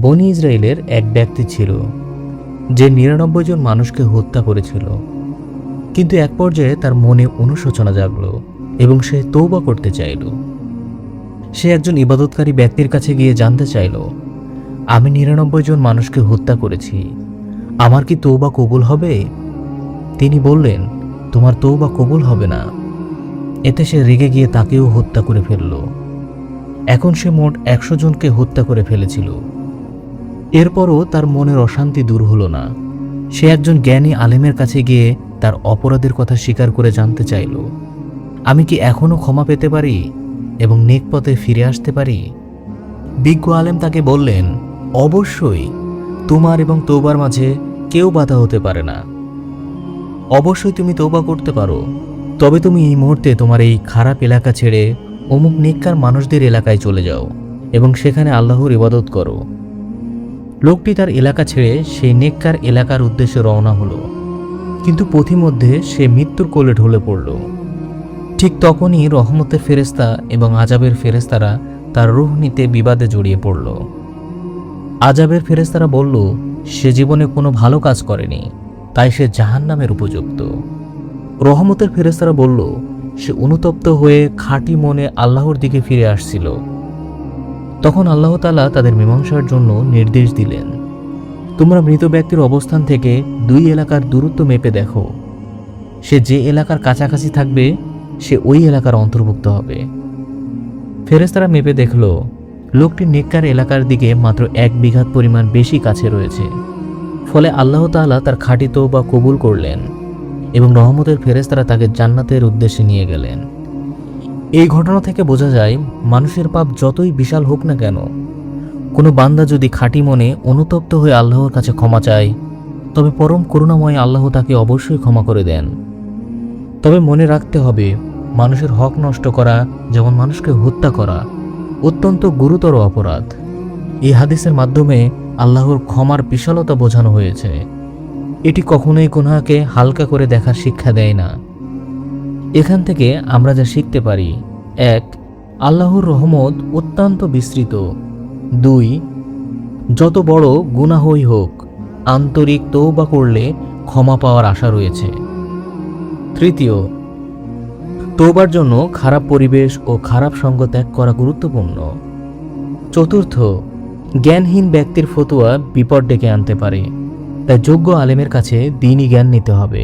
বনি ইসরায়েলের এক ব্যক্তি ছিল যে ৯৯ জন মানুষকে হত্যা করেছিল। কিন্তু এক পর্যায়ে তার মনে অনুশোচনা জাগল এবং সে তওবা করতে চাইল। সে একজন ইবাদতকারী ব্যক্তির কাছে গিয়ে জানতে চাইল, আমি ৯৯ জন মানুষকে হত্যা করেছি, আমার কি তওবা কবুল হবে? তিনি বললেন, তোমার তওবা কবুল হবে না। এতে সে রেগে গিয়ে তাকেও হত্যা করে ফেলল। এখন সে মোট ১০০ জনকে হত্যা করে ফেলেছিল। এরপরও তার মনের অশান্তি দূর হলো না। সে একজন জ্ঞানী আলেমের কাছে গিয়ে তার অপরাধের কথা স্বীকার করে জানতে চাইল, আমি কি এখনো ক্ষমা পেতে পারি এবং নেক পথে ফিরে আসতে পারি? বিজ্ঞ আলেম তাকে বললেন, অবশ্যই, তোমার এবং তওবার মাঝে কেউ বাধা হতে পারে না। অবশ্যই তুমি তওবা করতে পারো, তবে তুমি এই মুহূর্তে তোমার এই খারাপ এলাকা ছেড়ে অমুক নেককার মানুষদের এলাকায় চলে যাও এবং সেখানে আল্লাহর ইবাদত করো। লোকটি তার এলাকা ছেড়ে সেই নেককার এলাকার উদ্দেশ্যে রওনা হলো, কিন্তু পথিমধ্যে সে মৃত্যুর কোলে ঢলে পড়ল। ঠিক তখনই রহমতের ফেরেশতা এবং আযাবের ফেরেশতারা তার রূহ নিতে বিবাদে জড়িয়ে পড়ল। আযাবের ফেরেশতারা বলল, সে জীবনে কোনো ভালো কাজ করেনি, তাই সে জাহান্নামের উপযুক্ত। রহমতের ফেরেশতারা বলল, সে অনুতপ্ত হয়ে খাঁটি মনে আল্লাহর দিকে ফিরে আসছিল। তখন আল্লাহ তাআলা তাদের মীমাংসার জন্য নির্দেশ দিলেন, তোমরা মৃত ব্যক্তির অবস্থান থেকে ২ এলাকার দূরত্ব মেপে দেখো। সে যে এলাকার কাছাকাছি থাকবে সে ওই এলাকার অন্তর্ভুক্ত হবে। ফেরেশতারা মেপে দেখল, লোকটি নেককার এলাকার দিকে মাত্র ১ বিঘাত পরিমাণ বেশি কাছে রয়েছে। ফলে আল্লাহ তাআলা তার খাঁটি তওবা কবুল করলেন এবং রহমতের ফেরেশতারা তাকে জান্নাতের উদ্দেশ্যে নিয়ে গেলেন। এই ঘটনা থেকে বোঝা যায়, মানুষের পাপ যতই বিশাল হোক না কেন, কোনো বান্দা যদি খাঁটি মনে অনুতপ্ত হয়ে আল্লাহর কাছে ক্ষমা চায়, তবে পরম করুণাময় আল্লাহ তাকে অবশ্যই ক্ষমা করে দেন। তবে মনে রাখতে হবে, মানুষের হক নষ্ট করা, যেমন মানুষকে হত্যা করা, অত্যন্ত গুরুতর অপরাধ। এই হাদিসের মাধ্যমে আল্লাহর ক্ষমার বিশালতা বোঝানো হয়েছে। এটি কখনোই গুনাহকে হালকা করে দেখার শিক্ষা দেয় না। এখান থেকে আমরা যা শিখতে পারি, ১. আল্লাহর রহমত অত্যন্ত বিস্তৃত। ২. যত বড় গুনাহই হোক, আন্তরিক তওবা করলে ক্ষমা পাওয়ার আশা রয়েছে। ৩. তওবার জন্য খারাপ পরিবেশ ও খারাপ সঙ্গ ত্যাগ করা গুরুত্বপূর্ণ। ৪. জ্ঞানহীন ব্যক্তির ফতোয়া বিপদ ডেকে আনতে পারে, তাই যোগ্য আলেমের কাছে দ্বীনি জ্ঞান নিতে হবে।